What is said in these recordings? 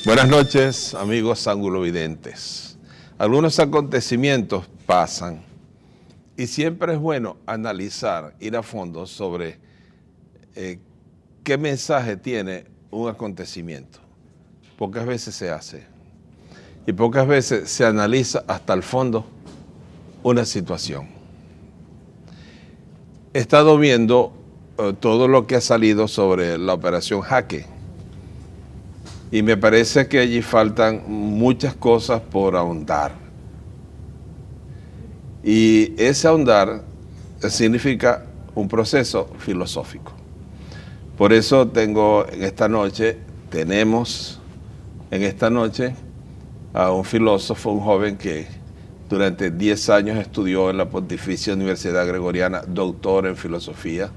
Buenas noches, amigos ángulovidentes. Algunos acontecimientos pasan y siempre es bueno analizar, ir a fondo sobre qué mensaje tiene un acontecimiento. Pocas veces se hace y pocas veces se analiza hasta el fondo una situación. He estado viendo todo lo que ha salido sobre la operación Jaque. Y me parece que allí faltan muchas cosas por ahondar. Y ese ahondar significa un proceso filosófico. Por eso tenemos en esta noche a un filósofo, un joven que durante 10 años estudió en la Pontificia Universidad Gregoriana, doctor en filosofía.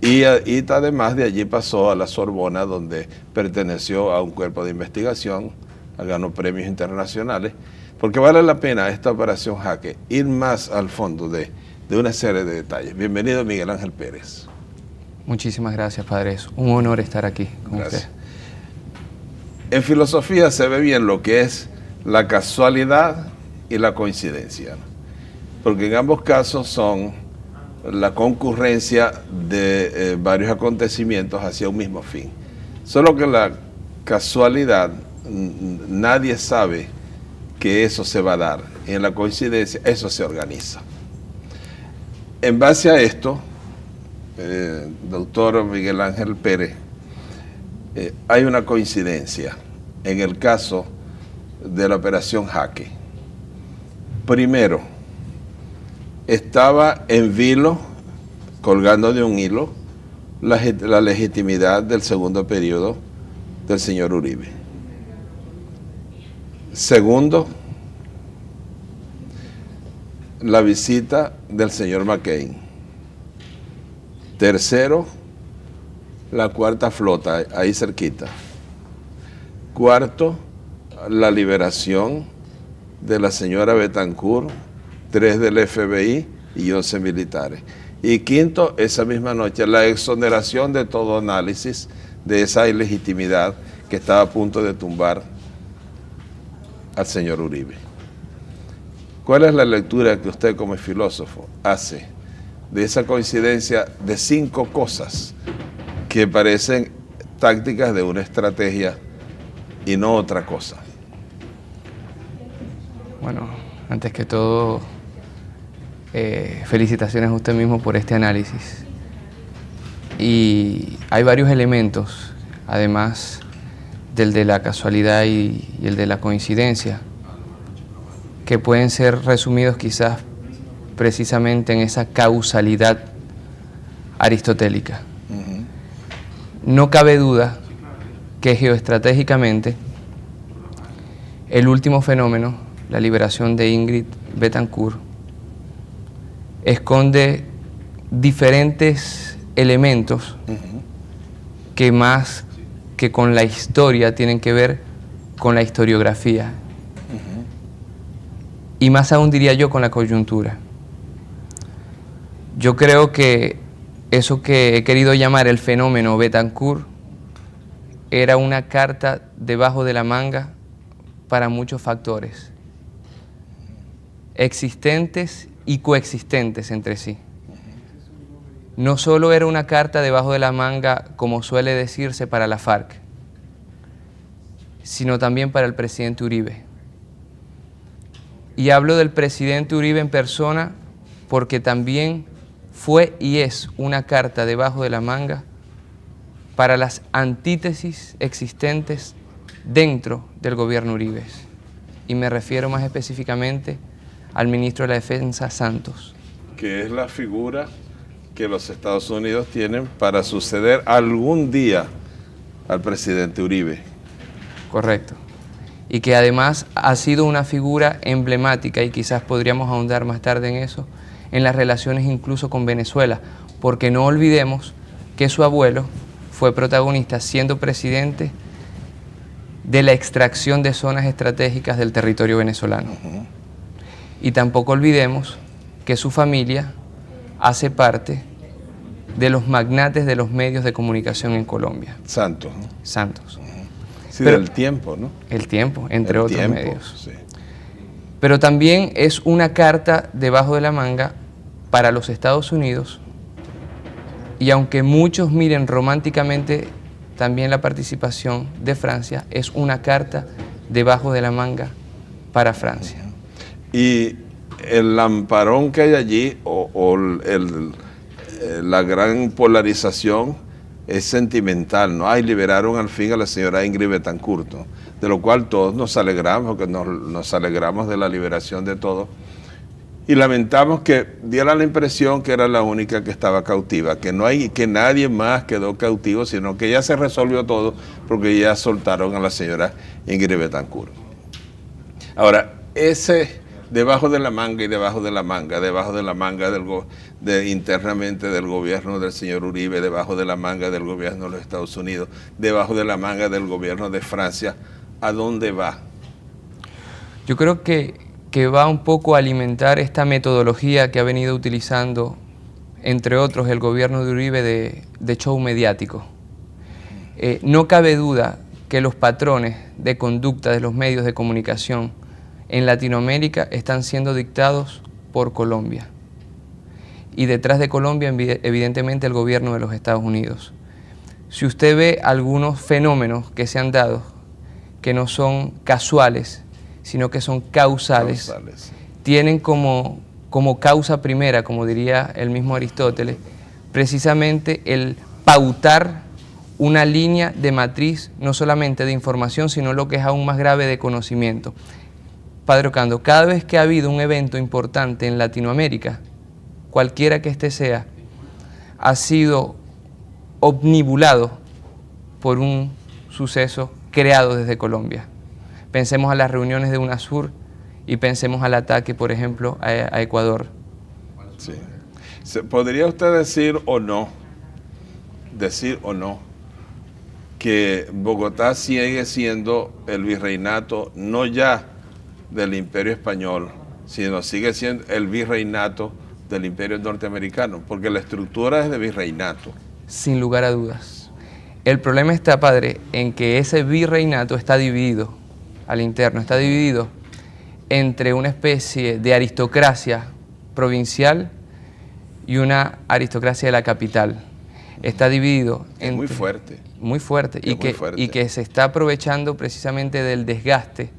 Y además de allí pasó a la Sorbona, donde perteneció a un cuerpo de investigación, ganó premios internacionales, porque vale la pena esta operación Jaque ir más al fondo de una serie de detalles. Bienvenido, Miguel Ángel Pérez. Muchísimas gracias, padre. Es un honor estar aquí con usted. En filosofía se ve bien lo que es la casualidad y la coincidencia, porque en ambos casos son la concurrencia de varios acontecimientos hacia un mismo fin. Solo que la casualidad, nadie sabe que eso se va a dar. En la coincidencia, eso se organiza. En base a esto, doctor Miguel Ángel Pérez, hay una coincidencia en el caso de la operación Jaque. Primero, estaba en vilo, colgando de un hilo, la legitimidad del segundo periodo del señor Uribe. Segundo, la visita del señor McCain. Tercero, la cuarta flota, ahí cerquita. Cuarto, la liberación de la señora Betancourt, 3 del FBI y 11 militares. Y quinto, esa misma noche, la exoneración de todo análisis de esa ilegitimidad que estaba a punto de tumbar al señor Uribe. ¿Cuál es la lectura que usted como filósofo hace de esa coincidencia de 5 cosas que parecen tácticas de una estrategia y no otra cosa? Bueno, antes que todo, felicitaciones a usted mismo por este análisis. Y hay varios elementos, además del de la casualidad y el de la coincidencia, que pueden ser resumidos quizás precisamente en esa causalidad aristotélica. No cabe duda que geoestratégicamente el último fenómeno, la liberación de Ingrid Betancourt, esconde diferentes elementos que más que con la historia tienen que ver con la historiografía. Y más aún diría yo con la coyuntura. Yo creo que eso que he querido llamar el fenómeno Betancourt era una carta debajo de la manga para muchos factores existentes y coexistentes entre sí. No solo era una carta debajo de la manga, como suele decirse, para la FARC, sino también para el presidente Uribe. Y hablo del presidente Uribe en persona porque también fue y es una carta debajo de la manga para las antítesis existentes dentro del gobierno Uribe. Y me refiero más específicamente al ministro de la Defensa, Santos. Que es la figura que los Estados Unidos tienen para suceder algún día al presidente Uribe. Correcto. Y que además ha sido una figura emblemática, y quizás podríamos ahondar más tarde en eso, en las relaciones incluso con Venezuela, porque no olvidemos que su abuelo fue protagonista, siendo presidente, de la extracción de zonas estratégicas del territorio venezolano. Y tampoco olvidemos que su familia hace parte de los magnates de los medios de comunicación en Colombia. Santos, ¿no? Santos. Sí, del tiempo, ¿no? El tiempo, entre otros tiempo, medios. Sí. Pero también es una carta debajo de la manga para los Estados Unidos, y aunque muchos miren románticamente también la participación de Francia, es una carta debajo de la manga para Francia. Y el lamparón que hay allí, la gran polarización es sentimental, ¿no? Ay, liberaron al fin a la señora Ingrid Betancourt, ¿no? De lo cual todos nos alegramos, porque nos alegramos de la liberación de todos. Y lamentamos que diera la impresión que era la única que estaba cautiva, que nadie más quedó cautivo, sino que ya se resolvió todo porque ya soltaron a la señora Ingrid Betancourt. Ahora, ese debajo de la manga y debajo de la manga internamente del gobierno del señor Uribe, debajo de la manga del gobierno de los Estados Unidos, debajo de la manga del gobierno de Francia, ¿a dónde va? Yo creo que va un poco a alimentar esta metodología que ha venido utilizando, entre otros, el gobierno de Uribe de show mediático. No cabe duda que los patrones de conducta de los medios de comunicación en Latinoamérica están siendo dictados por Colombia. Y detrás de Colombia, evidentemente, el gobierno de los Estados Unidos. Si usted ve algunos fenómenos que se han dado, que no son casuales, sino que son causales. Tienen como causa primera, como diría el mismo Aristóteles, precisamente el pautar una línea de matriz, no solamente de información, sino lo que es aún más grave, de conocimiento. Padre Ocando, cada vez que ha habido un evento importante en Latinoamérica, cualquiera que éste sea, ha sido obnubulado por un suceso creado desde Colombia. Pensemos a las reuniones de UNASUR y pensemos al ataque, por ejemplo, a Ecuador. Sí. ¿Podría usted decir o no, que Bogotá sigue siendo el virreinato, no ya del Imperio Español, sino sigue siendo el virreinato del Imperio Norteamericano? Porque la estructura es de virreinato. Sin lugar a dudas. El problema está, padre, en que ese virreinato está dividido al interno, está dividido entre una especie de aristocracia provincial y una aristocracia de la capital. Está dividido entre... Muy fuerte. Muy fuerte. Y que se está aprovechando precisamente del desgaste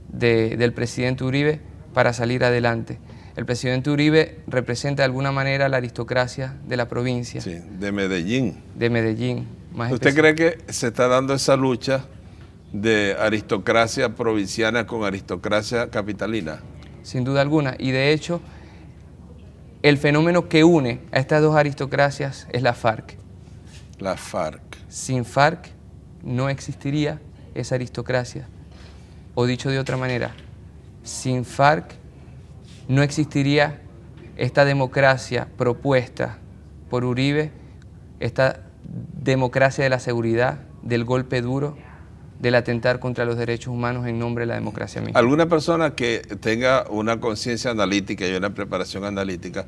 del presidente Uribe para salir adelante. El presidente Uribe representa de alguna manera la aristocracia de la provincia. Sí, de Medellín. De Medellín. ¿Usted cree que se está dando esa lucha de aristocracia provinciana con aristocracia capitalina? Sin duda alguna, y de hecho el fenómeno que une a estas dos aristocracias es la FARC. La FARC. Sin FARC no existiría esa aristocracia, o dicho de otra manera, sin FARC no existiría esta democracia propuesta por Uribe, esta democracia de la seguridad, del golpe duro, del atentar contra los derechos humanos en nombre de la democracia misma. ¿Alguna persona que tenga una conciencia analítica y una preparación analítica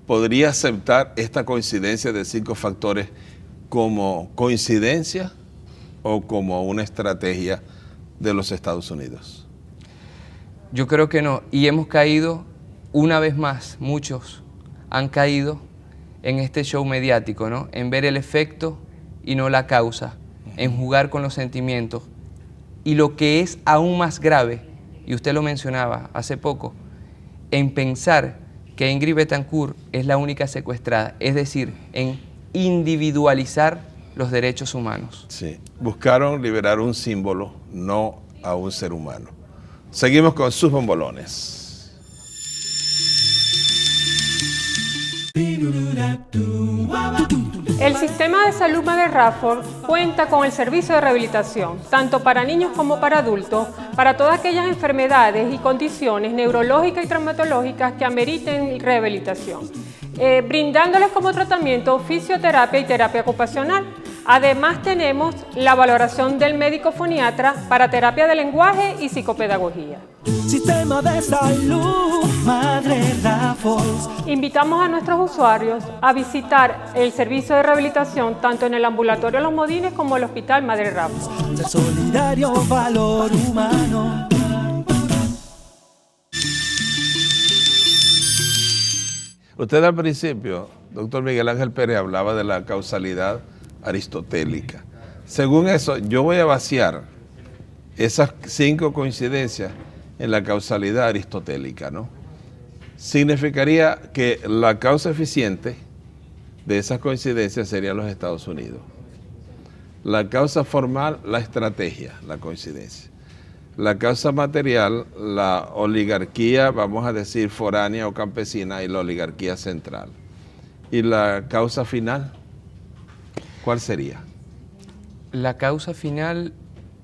podría aceptar esta coincidencia de 5 factores como coincidencia o como una estrategia de los Estados Unidos? Yo creo que no, y hemos caído una vez más, muchos han caído en este show mediático, ¿no? En ver el efecto y no la causa, en jugar con los sentimientos. Y lo que es aún más grave, y usted lo mencionaba hace poco, en pensar que Ingrid Betancourt es la única secuestrada, es decir, en individualizar los derechos humanos. Sí, buscaron liberar un símbolo, no a un ser humano. Seguimos con sus bombolones. El sistema de salud Maguer Radford cuenta con el servicio de rehabilitación, tanto para niños como para adultos, para todas aquellas enfermedades y condiciones neurológicas y traumatológicas que ameriten rehabilitación, brindándoles como tratamiento fisioterapia y terapia ocupacional, Además tenemos la valoración del médico foniatra para terapia de lenguaje y psicopedagogía. Sistema de Salud Madre Raffles. Invitamos a nuestros usuarios a visitar el servicio de rehabilitación tanto en el ambulatorio Los Modines como el Hospital Madre Raffles. De solidario valor humano. Usted al principio, doctor Miguel Ángel Pérez, hablaba de la causalidad aristotélica. Según eso, yo voy a vaciar esas 5 coincidencias en la causalidad aristotélica, ¿no? Significaría que la causa eficiente de esas coincidencias serían los Estados Unidos. La causa formal, la estrategia, la coincidencia. La causa material, la oligarquía, vamos a decir, foránea o campesina, y la oligarquía central. ¿Y la causa final? ¿Cuál sería? La causa final,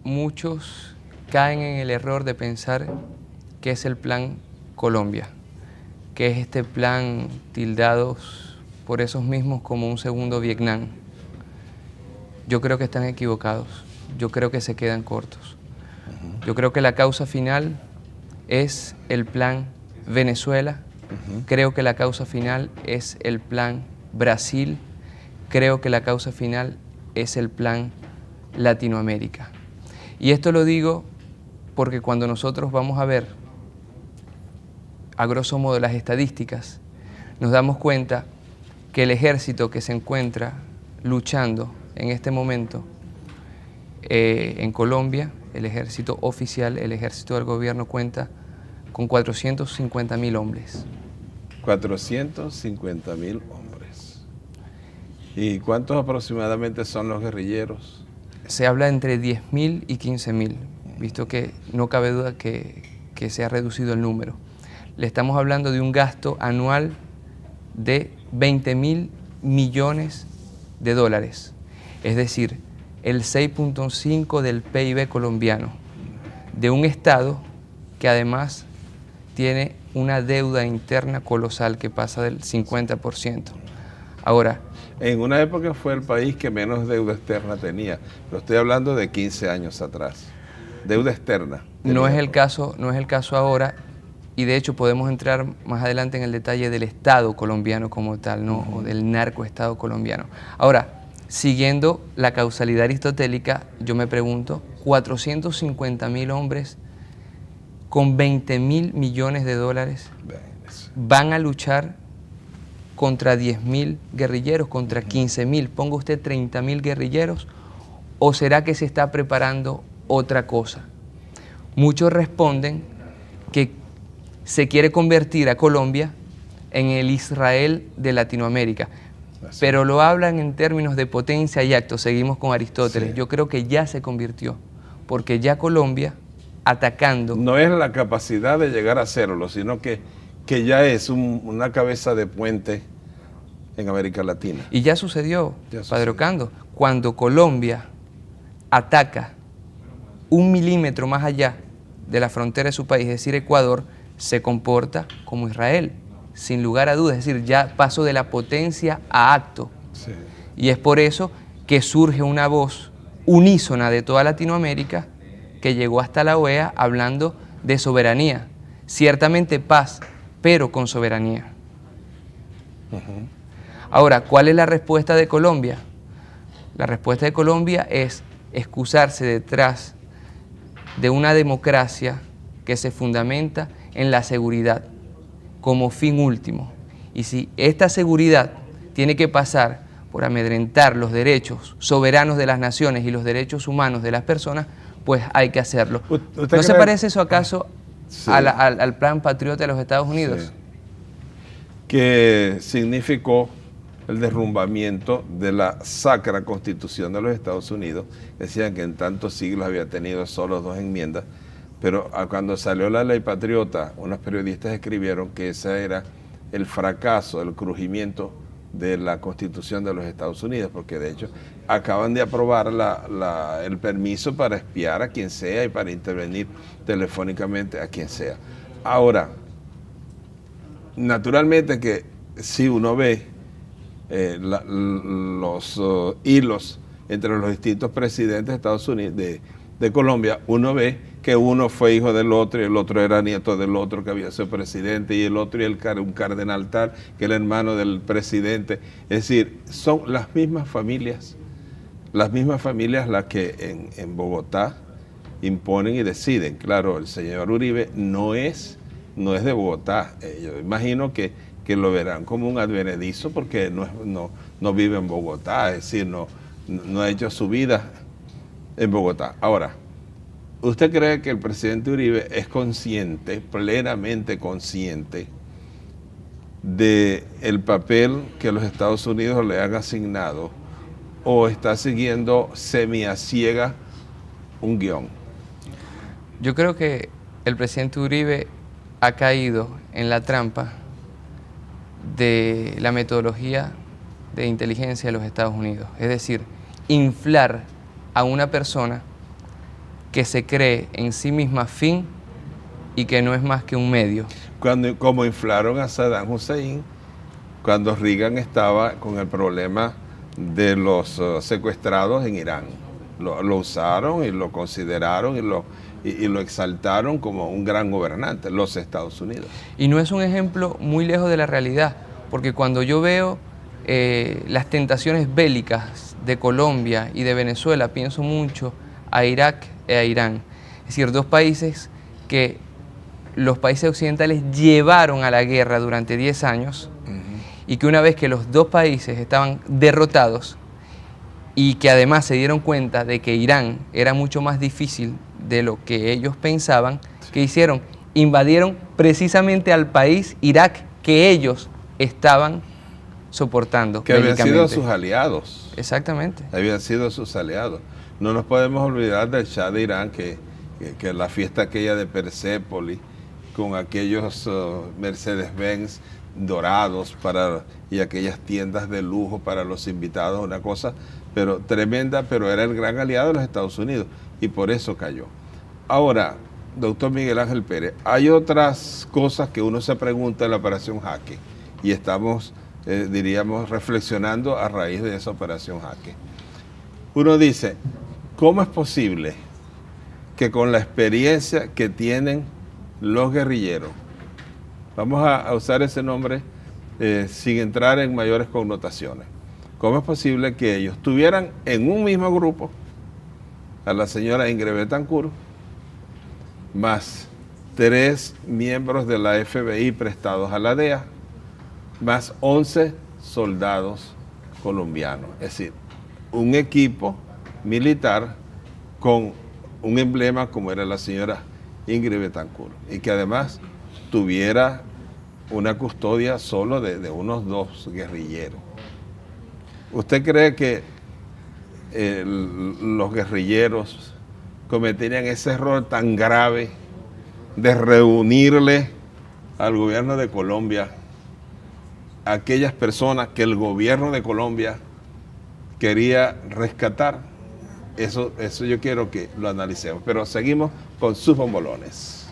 muchos caen en el error de pensar que es el Plan Colombia, que es este plan tildados por esos mismos como un segundo Vietnam. Yo creo que están equivocados, yo creo que se quedan cortos. Yo creo que la causa final es el plan Venezuela, creo que la causa final es el plan Brasil, creo que la causa final es el plan Latinoamérica. Y esto lo digo porque cuando nosotros vamos a ver, a grosso modo, las estadísticas, nos damos cuenta que el ejército que se encuentra luchando en este momento en Colombia, el ejército oficial, el ejército del gobierno cuenta con 450.000 hombres. 450.000 hombres. ¿Y cuántos aproximadamente son los guerrilleros? Se habla entre 10.000 y 15.000, visto que no cabe duda que se ha reducido el número. Le estamos hablando de un gasto anual de 20.000 millones de dólares, es decir, el 6.5 del PIB colombiano, de un Estado que además tiene una deuda interna colosal que pasa del 50%. Ahora, en una época fue el país que menos deuda externa tenía, pero estoy hablando de 15 años atrás. Deuda externa. No es el caso ahora, y de hecho podemos entrar más adelante en el detalle del Estado colombiano como tal, ¿no? O del narcoestado colombiano. Ahora, siguiendo la causalidad aristotélica, yo me pregunto, 450.000 hombres con 20.000 millones de dólares van a luchar contra 10.000 guerrilleros, contra 15.000, ponga usted 30.000 guerrilleros, ¿o será que se está preparando otra cosa? Muchos responden que se quiere convertir a Colombia en el Israel de Latinoamérica, pero lo hablan en términos de potencia y acto. Seguimos con Aristóteles. Sí. Yo creo que ya se convirtió, porque ya Colombia atacando... No es la capacidad de llegar a hacerlo, sino que ya es una cabeza de puente en América Latina. Y ya sucedió, Padre Ocando, cuando Colombia ataca 1 milímetro más allá de la frontera de su país, es decir, Ecuador, se comporta como Israel, sin lugar a dudas, es decir, ya pasó de la potencia a acto. Sí. Y es por eso que surge una voz unísona de toda Latinoamérica que llegó hasta la OEA hablando de soberanía. Ciertamente paz, pero con soberanía. Ahora, ¿cuál es la respuesta de Colombia? La respuesta de Colombia es excusarse detrás de una democracia que se fundamenta en la seguridad como fin último. Y si esta seguridad tiene que pasar por amedrentar los derechos soberanos de las naciones y los derechos humanos de las personas, pues hay que hacerlo. ¿No se parece eso acaso al plan patriota de los Estados Unidos? Sí. Que significó el derrumbamiento de la sacra Constitución de los Estados Unidos. Decían que en tantos siglos había tenido solo 2 enmiendas, pero cuando salió la ley patriota, unos periodistas escribieron que ese era el fracaso, el crujimiento de la Constitución de los Estados Unidos, porque de hecho acaban de aprobar el permiso para espiar a quien sea y para intervenir telefónicamente a quien sea. Ahora, naturalmente que si uno ve los hilos entre los distintos presidentes de Estados Unidos, de Colombia, uno ve que uno fue hijo del otro y el otro era nieto del otro que había sido presidente y el otro y un cardenal tal que era hermano del presidente. Es decir, son las mismas familias las que en Bogotá imponen y deciden. Claro, el señor Uribe no es de Bogotá. Yo imagino que lo verán como un advenedizo porque no vive en Bogotá, es decir, no ha hecho su vida en Bogotá. Ahora, ¿usted cree que el presidente Uribe es consciente, plenamente consciente, del papel que los Estados Unidos le han asignado o está siguiendo a ciega un guión? Yo creo que el presidente Uribe ha caído en la trampa de la metodología de inteligencia de los Estados Unidos. Es decir, inflar a una persona que se cree en sí misma fin y que no es más que un medio. Como inflaron a Saddam Hussein cuando Reagan estaba con el problema de los secuestrados en Irán. Lo usaron y lo consideraron y lo exaltaron como un gran gobernante, los Estados Unidos. Y no es un ejemplo muy lejos de la realidad, porque cuando yo veo las tentaciones bélicas de Colombia y de Venezuela, pienso mucho a Irak e a Irán. Es decir, dos países que los países occidentales llevaron a la guerra durante 10 años y que una vez que los dos países estaban derrotados y que además se dieron cuenta de que Irán era mucho más difícil de lo que ellos pensaban, ¿qué hicieron? Invadieron precisamente al país Irak que ellos estaban soportando. Que habían sido sus aliados. Exactamente. Habían sido sus aliados. No nos podemos olvidar del Shah de Irán, que la fiesta aquella de Persépolis, con aquellos Mercedes-Benz dorados y aquellas tiendas de lujo para los invitados, una cosa pero tremenda, pero era el gran aliado de los Estados Unidos y por eso cayó. Ahora, doctor Miguel Ángel Pérez, hay otras cosas que uno se pregunta en la operación Jaque y estamos, diríamos, reflexionando a raíz de esa operación Jaque. Uno dice, ¿cómo es posible que con la experiencia que tienen los guerrilleros, vamos a usar ese nombre sin entrar en mayores connotaciones, cómo es posible que ellos tuvieran en un mismo grupo a la señora Ingrid Betancourt, más 3 miembros de la FBI prestados a la DEA, más 11 soldados colombianos? Es decir, un equipo militar con un emblema como era la señora Ingrid Betancourt y que además tuviera una custodia solo de unos 2 guerrilleros. ¿Usted cree que los guerrilleros cometerían ese error tan grave de reunirle al gobierno de Colombia a aquellas personas que el gobierno de Colombia quería rescatar? Eso yo quiero que lo analicemos, pero seguimos con sus bombolones.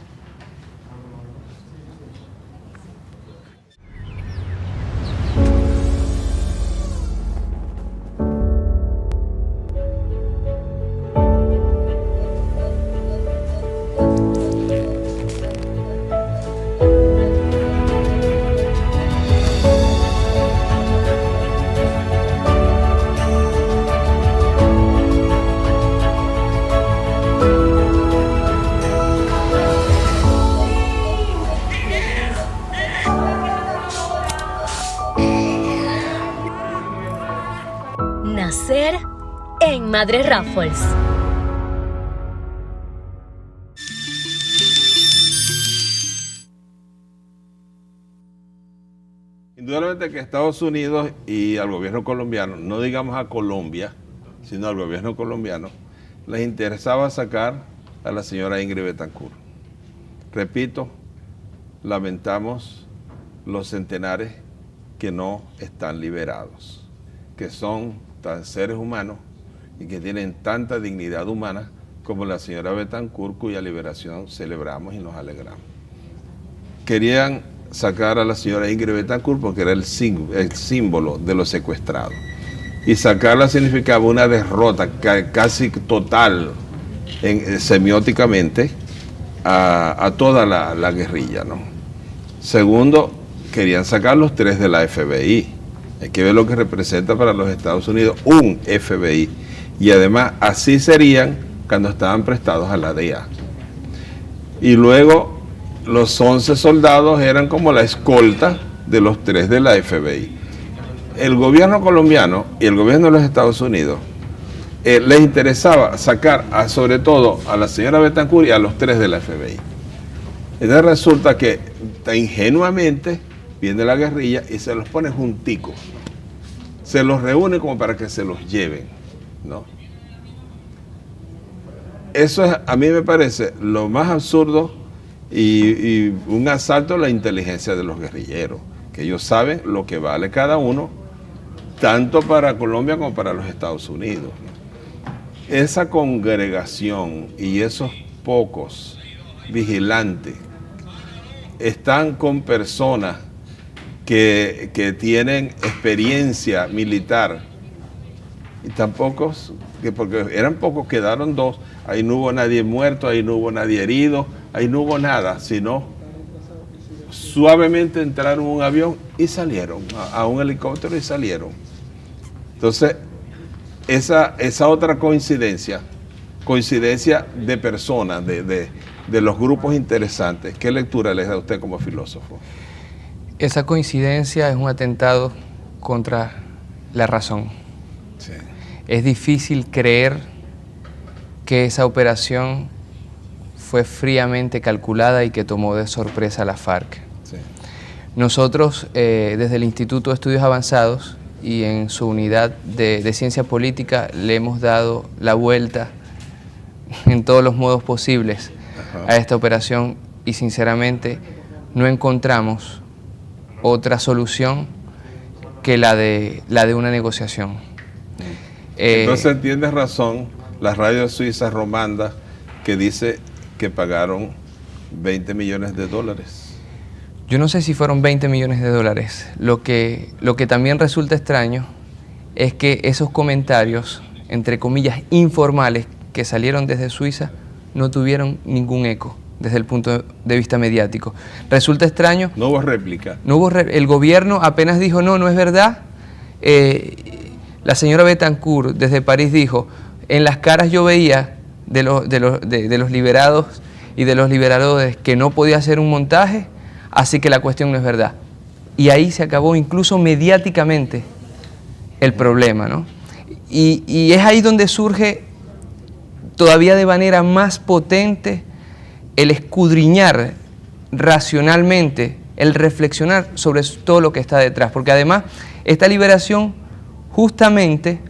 Nacer en Madre Raffles. Indudablemente que Estados Unidos y al gobierno colombiano, no digamos a Colombia, sino al gobierno colombiano, les interesaba sacar a la señora Ingrid Betancourt. Repito, lamentamos los centenares que no están liberados, que son tan seres humanos y que tienen tanta dignidad humana como la señora Betancourt, cuya liberación celebramos y nos alegramos. Querían sacar a la señora Ingrid Betancourt porque era el símbolo de los secuestrados. y sacarla significaba una derrota casi total semióticamente a toda la guerrilla, ¿no? Segundo, querían sacar los 3 de la FBI. Hay que ver lo que representa para los Estados Unidos un FBI. Y además, así serían cuando estaban prestados a la DEA. Y luego, los 11 soldados eran como la escolta de los 3 de la FBI. El gobierno colombiano y el gobierno de los Estados Unidos les interesaba sacar sobre todo a la señora Bethancourt y a los 3 de la FBI. Entonces resulta que ingenuamente viene la guerrilla y se los pone junticos. Se los reúne como para que se los lleven, ¿no? Eso es, a mí me parece lo más absurdo y un asalto a la inteligencia de los guerrilleros, que ellos saben lo que vale cada uno, tanto para Colombia como para los Estados Unidos. Esa congregación y esos pocos vigilantes están con personas que tienen experiencia militar, y tampoco, porque eran pocos, quedaron 2, ahí no hubo nadie muerto, ahí no hubo nadie herido, ahí no hubo nada, sino suavemente entraron en un avión y salieron, a un helicóptero y salieron. Entonces, esa otra coincidencia de personas, de los grupos interesantes, ¿qué lectura les da a usted como filósofo? Esa coincidencia es un atentado contra la razón. Sí. Es difícil creer que esa operación fue fríamente calculada y que tomó de sorpresa a la FARC. Sí. Nosotros, desde el Instituto de Estudios Avanzados y en su unidad de ciencia política, le hemos dado la vuelta en todos los modos posibles a esta operación y sinceramente no encontramos otra solución que la de una negociación. Entonces tienes razón, la radio suiza Romanda que dice que pagaron $20 millones. Yo no sé si fueron $20 millones. Lo que también resulta extraño es que esos comentarios, entre comillas, informales que salieron desde Suiza no tuvieron ningún eco desde el punto de vista mediático. Resulta extraño. No hubo réplica. El gobierno apenas dijo, no es verdad. La señora Bethancourt desde París dijo, en las caras yo veía de los liberados y de los liberadores que no podía hacer un montaje, así que la cuestión no es verdad. Y ahí se acabó incluso mediáticamente el problema, ¿no? Y es ahí donde surge todavía de manera más potente el escudriñar racionalmente, el reflexionar sobre todo lo que está detrás, porque además esta liberación justamente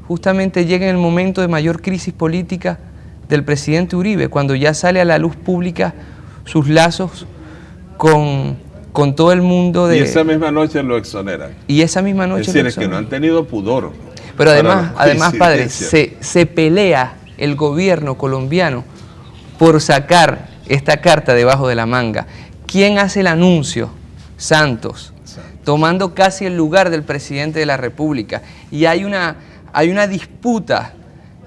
llega en el momento de mayor crisis política del presidente Uribe, cuando ya sale a la luz pública sus lazos con todo el mundo de... Y esa misma noche lo exoneran. Y esa misma noche es decir, es que no han tenido pudor. Pero además padre, se pelea el gobierno colombiano por sacar esta carta debajo de la manga. ¿Quién hace el anuncio? Santos, tomando casi el lugar del presidente de la República. Y hay una disputa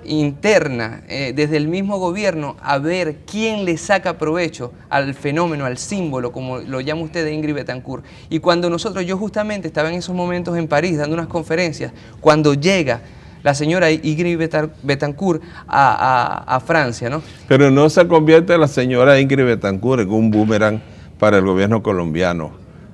interna desde el mismo gobierno a ver quién le saca provecho al fenómeno, al símbolo, como lo llama usted, de Ingrid Betancourt. Y cuando yo justamente estaba en esos momentos en París dando unas conferencias, cuando llega la señora Ingrid Betancourt a Francia, ¿no? Pero no se convierte la señora Ingrid Betancourt en un boomerang para el gobierno colombiano.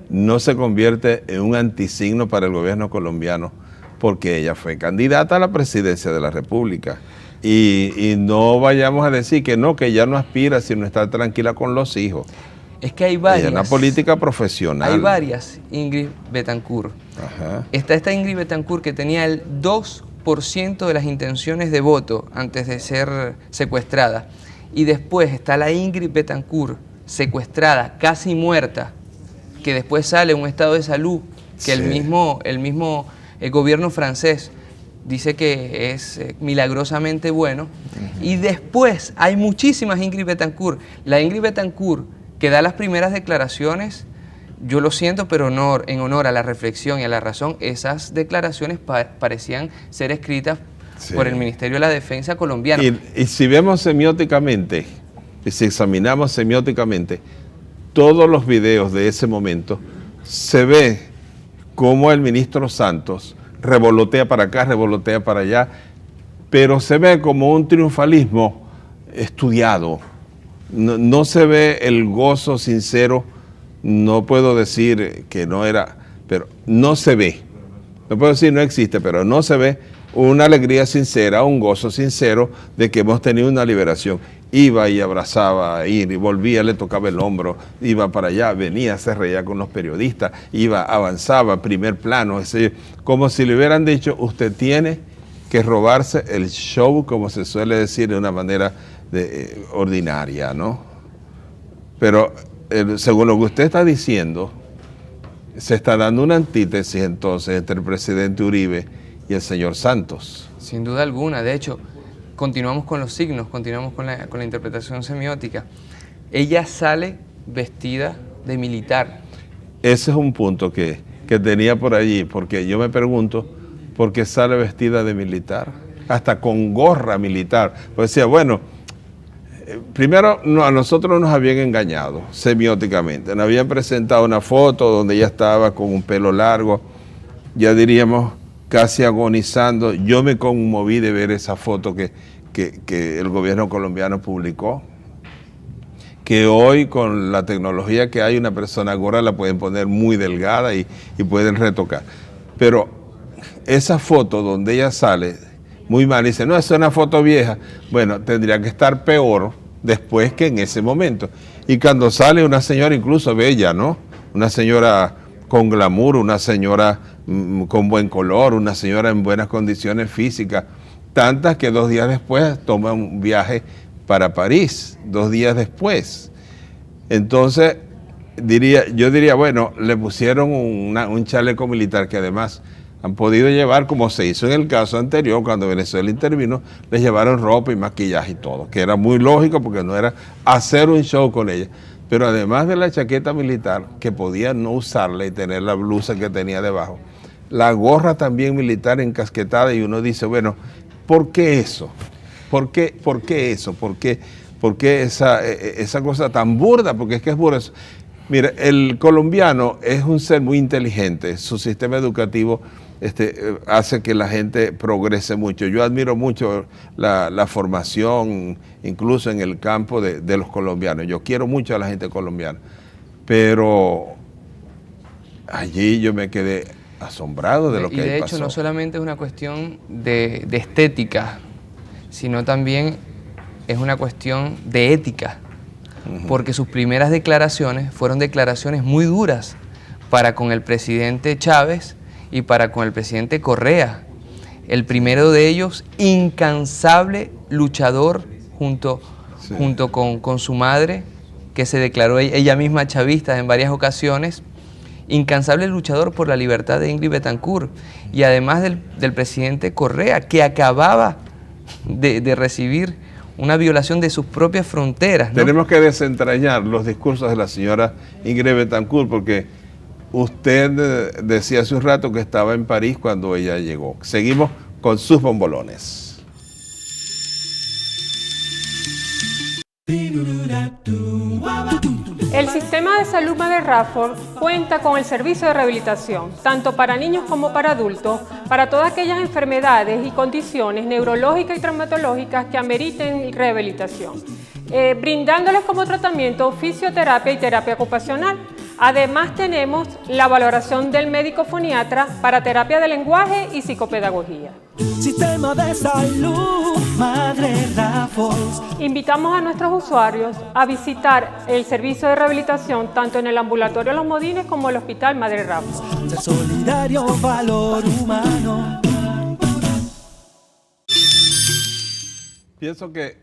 No se convierte en un antisigno para el gobierno colombiano, porque ella fue candidata a la presidencia de la República. Y no vayamos a decir que no, que ella no aspira, sino estar tranquila con los hijos. Es que hay varias. Ella es una política profesional. Hay varias Ingrid Betancourt. Ajá. Está esta Ingrid Betancourt que tenía el 2% de las intenciones de voto antes de ser secuestrada. Y después está la Ingrid Betancourt secuestrada, casi muerta, que después sale un estado de salud que el gobierno francés dice que es milagrosamente bueno. Y después hay muchísimas Ingrid Betancourt. La Ingrid Betancourt que da las primeras declaraciones yo lo siento, pero en honor a la reflexión y a la razón, esas declaraciones parecían ser escritas por el Ministerio de la Defensa colombiano. Y si vemos semióticamente, y si examinamos semióticamente, todos los videos de ese momento, se ve cómo el ministro Santos revolotea para acá, revolotea para allá, pero se ve como un triunfalismo estudiado. No se ve el gozo sincero, no puedo decir que no era, pero no se ve. No puedo decir no existe, pero no se ve una alegría sincera, un gozo sincero de que hemos tenido una liberación. Iba y abrazaba y volvía, le tocaba el hombro, iba para allá, venía, se reía con los periodistas, iba, avanzaba, primer plano, como si le hubieran dicho, usted tiene que robarse el show, como se suele decir de una manera ordinaria, ¿no? Pero según lo que usted está diciendo, se está dando una antítesis entonces entre el presidente Uribe y el señor Santos. Sin duda alguna. De hecho, continuamos con los signos, continuamos con la interpretación semiótica. Ella sale vestida de militar. Ese es un punto que tenía por allí, porque yo me pregunto, ¿por qué sale vestida de militar? Hasta con gorra militar. Pues decía, bueno, primero a nosotros nos habían engañado semióticamente. Nos habían presentado una foto donde ella estaba con un pelo largo, ya diríamos casi agonizando. Yo me conmoví de ver esa foto que el gobierno colombiano publicó, que hoy con la tecnología que hay, una persona gorda la pueden poner muy delgada y pueden retocar. Pero esa foto donde ella sale muy mal, dice, no, es una foto vieja. Bueno, tendría que estar peor después que en ese momento. Y cuando sale una señora incluso bella, ¿no? Una señora con glamour, una señora con buen color, una señora en buenas condiciones físicas, tantas que 2 días después toma un viaje para París, 2 días después. Entonces, yo diría, bueno, le pusieron un chaleco militar que además han podido llevar, como se hizo en el caso anterior, cuando Venezuela intervino, les llevaron ropa y maquillaje y todo, que era muy lógico porque no era hacer un show con ella. Pero además de la chaqueta militar, que podía no usarla y tener la blusa que tenía debajo, la gorra también militar encasquetada, y uno dice, bueno, ¿por qué eso? ¿Por qué eso? ¿Por qué esa cosa tan burda? Porque es que es burda. Mira, el colombiano es un ser muy inteligente, su sistema educativo hace que la gente progrese mucho. Yo admiro mucho la formación, incluso en el campo de los colombianos. Yo quiero mucho a la gente colombiana, pero allí yo me quedé asombrado de lo que pasó. Y de hecho no solamente es una cuestión de estética, sino también es una cuestión de ética, porque sus primeras declaraciones fueron declaraciones muy duras para con el presidente Chávez y para con el presidente Correa. El primero de ellos, incansable luchador junto con su madre, que se declaró ella misma chavista en varias ocasiones, incansable luchador por la libertad de Ingrid Betancourt, y además del presidente Correa, que acababa de recibir una violación de sus propias fronteras, ¿no? Tenemos que desentrañar los discursos de la señora Ingrid Betancourt, porque usted decía hace un rato que estaba en París cuando ella llegó. Seguimos con sus bombolones. El sistema de salud Madre Rafford cuenta con el servicio de rehabilitación, tanto para niños como para adultos, para todas aquellas enfermedades y condiciones neurológicas y traumatológicas que ameriten rehabilitación, brindándoles como tratamiento fisioterapia y terapia ocupacional. Además tenemos la valoración del médico foniatra para terapia de lenguaje y psicopedagogía. Sistema de salud Madre Raffles. Invitamos a nuestros usuarios a visitar el servicio de rehabilitación tanto en el ambulatorio Los Modines como el Hospital Madre Raffles. Ser solidario, valor humano. Pienso que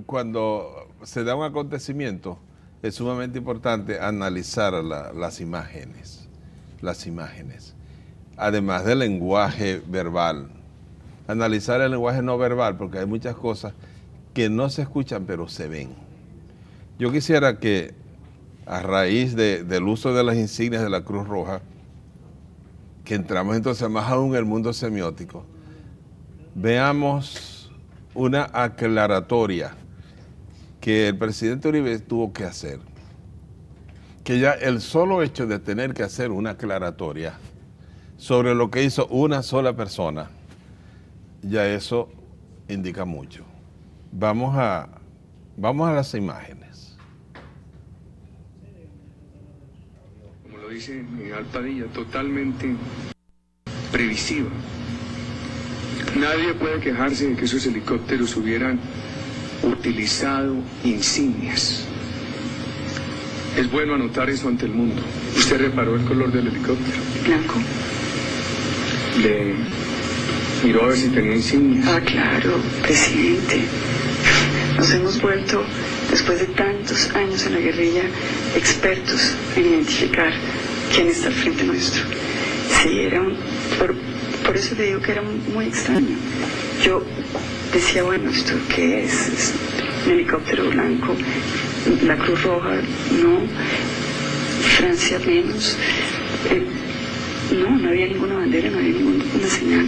cuando se da un acontecimiento es sumamente importante analizar las imágenes, además del lenguaje verbal. Analizar el lenguaje no verbal, porque hay muchas cosas que no se escuchan pero se ven. Yo quisiera que a raíz del uso de las insignias de la Cruz Roja, que entramos entonces más aún en el mundo semiótico, veamos una aclaratoria que el presidente Uribe tuvo que hacer, que ya el solo hecho de tener que hacer una aclaratoria sobre lo que hizo una sola persona, ya eso indica mucho. Vamos a las imágenes. Como lo dice Miguel Padilla, totalmente previsiva. Nadie puede quejarse de que esos helicópteros hubieran utilizado insignias. Es bueno anotar eso ante el mundo. ¿Usted reparó el color del helicóptero? Blanco. Le miró a ver si tenía insignias. Ah, claro, presidente. Nos hemos vuelto, después de tantos años en la guerrilla, expertos en identificar quién está al frente nuestro. Sí, por eso te digo que era muy extraño. Yo decía, bueno, ¿esto qué es? ¿Es un helicóptero blanco? La Cruz Roja, no. Francia, menos. No había ninguna bandera, no había ninguna señal.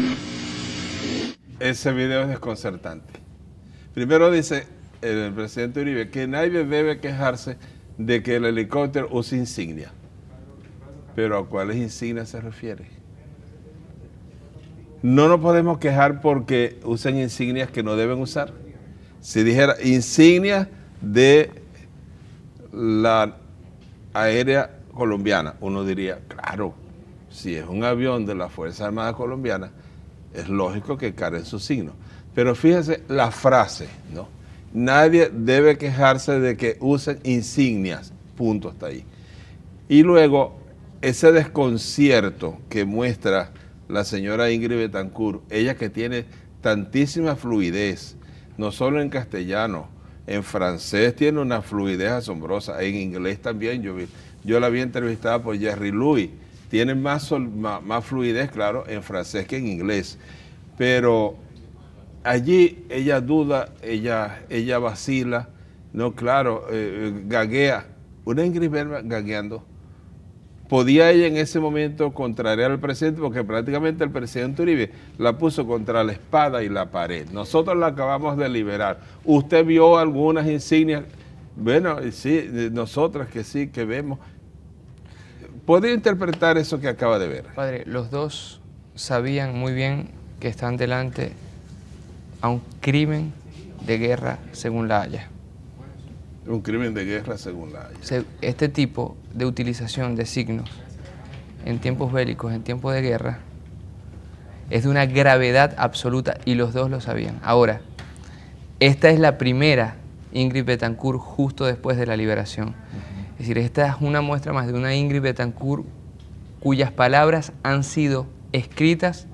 Ese video es desconcertante. Primero dice el presidente Uribe que nadie debe quejarse de que el helicóptero use insignia. Pero ¿a cuáles insignias se refiere? No nos podemos quejar porque usen insignias que no deben usar. Si dijera insignias de la aérea colombiana, uno diría, claro, si es un avión de la Fuerza Armada Colombiana, es lógico que carguen sus signos. Pero fíjese la frase, ¿no? Nadie debe quejarse de que usen insignias, punto, hasta ahí. Y luego, ese desconcierto que muestra la señora Ingrid Betancourt, ella que tiene tantísima fluidez, no solo en castellano, en francés tiene una fluidez asombrosa, en inglés también, yo la vi entrevistada por Jerry Louis, tiene más fluidez, claro, en francés que en inglés, pero allí ella duda, ella vacila, no, claro, gaguea, una Ingrid Bergman gagueando. Podía ella en ese momento contrariar al presidente porque prácticamente el presidente Uribe la puso contra la espada y la pared. Nosotros la acabamos de liberar. ¿Usted vio algunas insignias? Bueno, sí, nosotras que sí, que vemos. ¿Podría interpretar eso que acaba de ver? Padre, los dos sabían muy bien que están delante a un crimen de guerra según la Haya. Un crimen de guerra según la Haya. Este tipo de utilización de signos en tiempos bélicos, en tiempos de guerra, es de una gravedad absoluta y los dos lo sabían. Ahora, esta es la primera Ingrid Betancourt justo después de la liberación. Es decir, esta es una muestra más de una Ingrid Betancourt cuyas palabras han sido escritas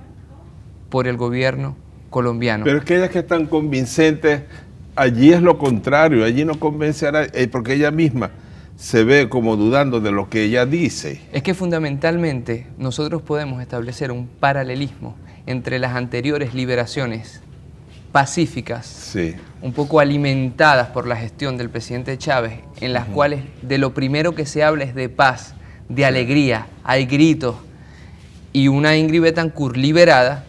por el gobierno colombiano. Pero es que ellas que están convincentes, allí es lo contrario, allí no convence a nadie, porque ella misma se ve como dudando de lo que ella dice. Es que fundamentalmente nosotros podemos establecer un paralelismo entre las anteriores liberaciones pacíficas, sí, un poco alimentadas por la gestión del presidente Chávez, en las cuales de lo primero que se habla es de paz, de alegría, hay gritos, y una Ingrid Betancourt liberada,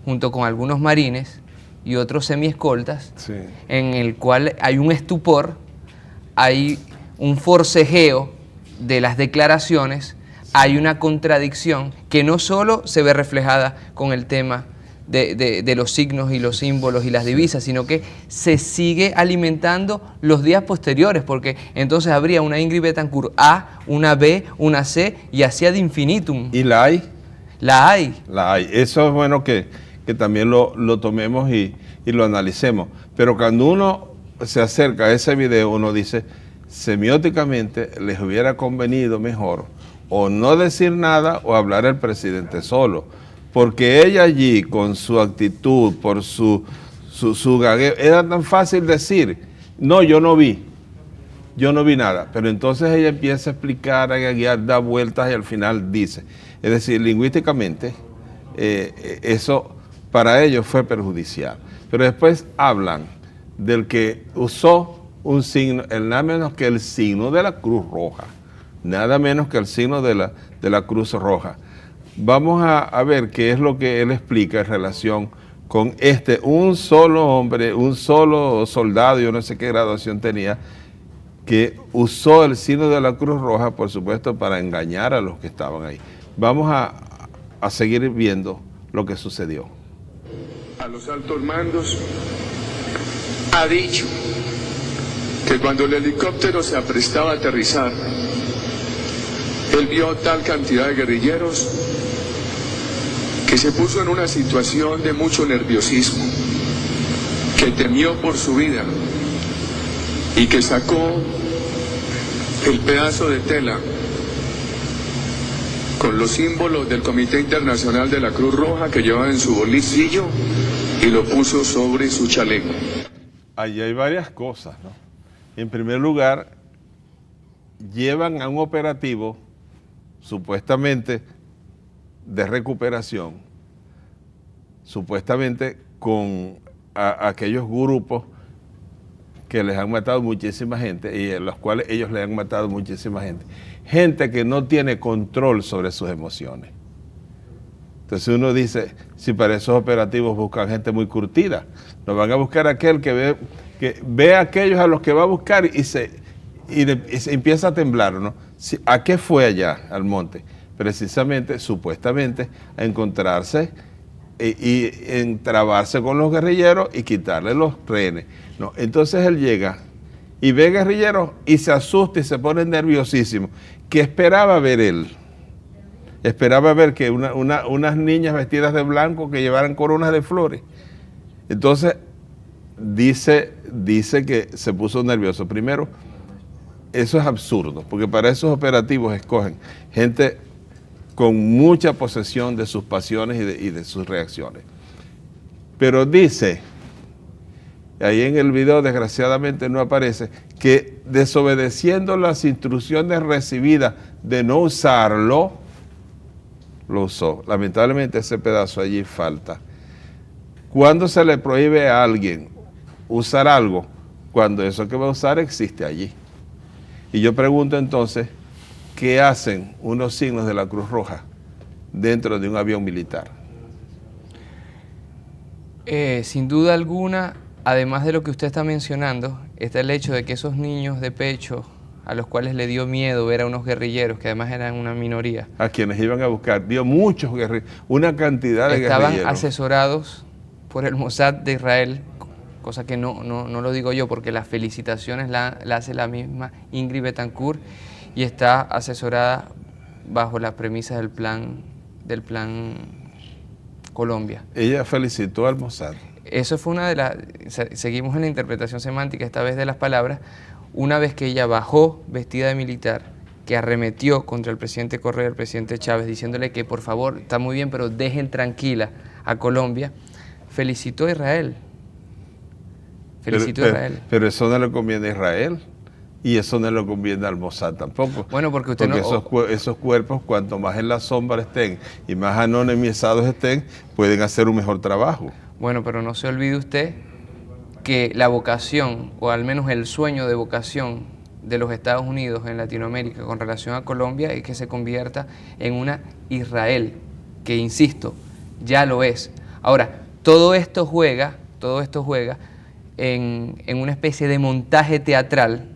junto con algunos marines y otros semiescoltas, sí, en el cual hay un estupor, hay un forcejeo de las declaraciones, hay una contradicción que no solo se ve reflejada con el tema de los signos y los símbolos y las divisas, sino que se sigue alimentando los días posteriores, porque entonces habría una Ingrid Betancourt A, una B, una C, y así ad infinitum. ¿Y la hay? La hay. La hay. Eso es bueno que también lo tomemos y lo analicemos. Pero cuando uno se acerca a ese video, uno dice, semióticamente les hubiera convenido mejor o no decir nada o hablar el presidente solo. Porque ella allí, con su actitud, por su gagueo, era tan fácil decir, no, yo no vi nada. Pero entonces ella empieza a explicar, a gaguear, da vueltas y al final dice. Es decir, lingüísticamente, eso para ellos fue perjudicial. Pero después hablan del que usó un signo, nada menos que el signo de la Cruz Roja. Nada menos que el signo de la Cruz Roja. Vamos a ver qué es lo que él explica en relación con un solo hombre, un solo soldado, yo no sé qué graduación tenía, que usó el signo de la Cruz Roja, por supuesto, para engañar a los que estaban ahí. Vamos a seguir viendo lo que sucedió. A los altos mandos ha dicho que cuando el helicóptero se aprestaba a aterrizar, él vio tal cantidad de guerrilleros que se puso en una situación de mucho nerviosismo, que temió por su vida y que sacó el pedazo de tela con los símbolos del Comité Internacional de la Cruz Roja que llevaba en su bolsillo y lo puso sobre su chaleco. Allí hay varias cosas, ¿no? En primer lugar, llevan a un operativo supuestamente de recuperación, supuestamente con aquellos grupos que les han matado muchísima gente y en los cuales ellos le han matado muchísima gente. Gente que no tiene control sobre sus emociones. Entonces uno dice, si para esos operativos buscan gente muy curtida, no van a buscar aquel que ve a aquellos a los que va a buscar y se empieza a temblar, ¿no? ¿A qué fue allá al monte? Precisamente, supuestamente, a encontrarse y entrabarse con los guerrilleros y quitarle los rehenes. No, entonces él llega y ve guerrilleros y se asusta y se pone nerviosísimo. ¿Qué esperaba ver él? Esperaba ver que unas niñas vestidas de blanco que llevaran coronas de flores. Entonces dice que se puso nervioso. Primero, eso es absurdo, porque para esos operativos escogen gente con mucha posesión de sus pasiones y de sus reacciones. Pero dice, ahí en el video desgraciadamente no aparece, que desobedeciendo las instrucciones recibidas de no usarlo, lo usó. Lamentablemente ese pedazo allí falta. ¿Cuándo se le prohíbe a alguien usar algo? Cuando eso que va a usar existe allí. Y yo pregunto entonces, ¿qué hacen unos signos de la Cruz Roja dentro de un avión militar? Sin duda alguna, además de lo que usted está mencionando, está el hecho de que esos niños de pecho a los cuales le dio miedo ver a unos guerrilleros, que además eran una minoría. A quienes iban a buscar, dio muchos guerrilleros, una cantidad de guerrilleros. Estaban asesorados por el Mossad de Israel, cosa que no lo digo yo, porque las felicitaciones la hace la misma Ingrid Betancourt y está asesorada bajo las premisas del plan Colombia. Ella felicitó al Mossad. Eso fue una de las... Seguimos en la interpretación semántica esta vez de las palabras. Una vez que ella bajó vestida de militar, que arremetió contra el presidente Correa y el presidente Chávez, diciéndole que por favor, está muy bien, pero dejen tranquila a Colombia, felicitó a Israel. Felicitó a Israel. Pero eso no le conviene a Israel y eso no le conviene al Mossad tampoco. Bueno, porque usted esos cuerpos, cuanto más en la sombra estén y más anonimizados estén, pueden hacer un mejor trabajo. Bueno, pero no se olvide usted que la vocación, o al menos el sueño de vocación de los Estados Unidos en Latinoamérica con relación a Colombia es que se convierta en una Israel, que insisto, ya lo es. Ahora, todo esto juega en una especie de montaje teatral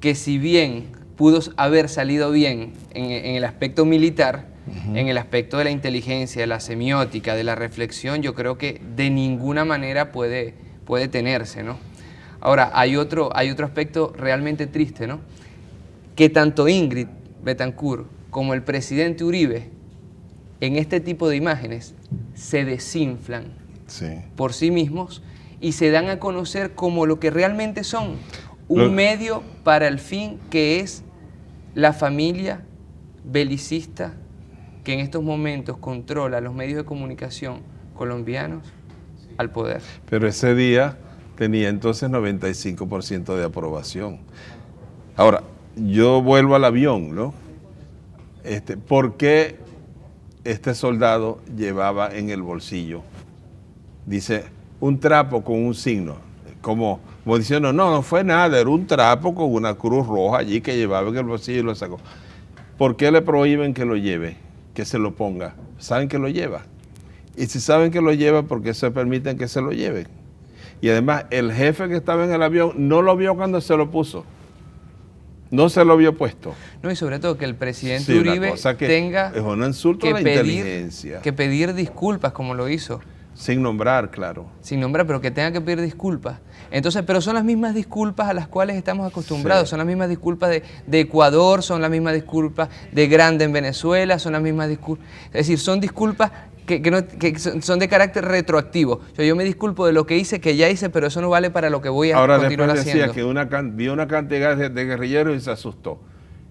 que, si bien pudo haber salido bien en el aspecto militar, en el aspecto de la inteligencia, de la semiótica, de la reflexión, yo creo que de ninguna manera puede tenerse, ¿no? Ahora, hay otro aspecto realmente triste, ¿no? Que tanto Ingrid Betancourt como el presidente Uribe, en este tipo de imágenes, se desinflan por sí mismos y se dan a conocer como lo que realmente son, un medio para el fin que es la familia belicista que en estos momentos controla los medios de comunicación colombianos al poder. Pero ese día tenía entonces 95% de aprobación. Ahora, yo vuelvo al avión, ¿no? ¿Por qué este soldado llevaba en el bolsillo, dice, un trapo con un signo? como diciendo, no fue nada, era un trapo con una cruz roja allí que llevaba en el bolsillo y lo sacó. ¿Por qué le prohíben que lo lleve, que se lo ponga? Saben que lo lleva. Y si saben que lo lleva, ¿por qué se permiten que se lo lleven? Y además, el jefe que estaba en el avión no lo vio cuando se lo puso. No se lo vio puesto. No, y sobre todo que el presidente Sí, una Uribe cosa que tenga es un insulto a la inteligencia. que pedir disculpas como lo hizo. Sin nombrar, claro. Sin nombrar, pero que tenga que pedir disculpas. Entonces, pero son las mismas disculpas a las cuales estamos acostumbrados, Sí. son las mismas disculpas de Ecuador, son las mismas disculpas de Grande en Venezuela, son las mismas disculpas, es decir, son disculpas que son de carácter retroactivo. Yo me disculpo de lo que hice, que ya hice, pero eso no vale para lo que voy a Ahora continuar después decía haciendo. que vio una cantidad de guerrilleros y se asustó.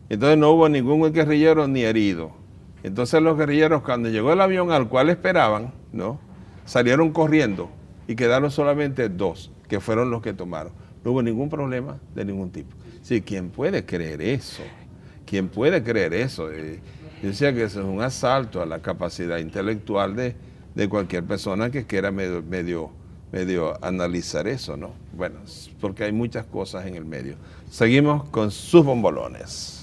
Entonces no hubo ningún guerrillero ni herido. Entonces los guerrilleros, cuando llegó el avión al cual esperaban, ¿no?, salieron corriendo y quedaron solamente 2, que fueron los que tomaron. No hubo ningún problema de ningún tipo. Sí, ¿quién puede creer eso? ¿Quién puede creer eso? Yo decía que eso es un asalto a la capacidad intelectual de cualquier persona que quiera medio analizar eso, ¿no? Bueno, porque hay muchas cosas en el medio. Seguimos con sus bombolones.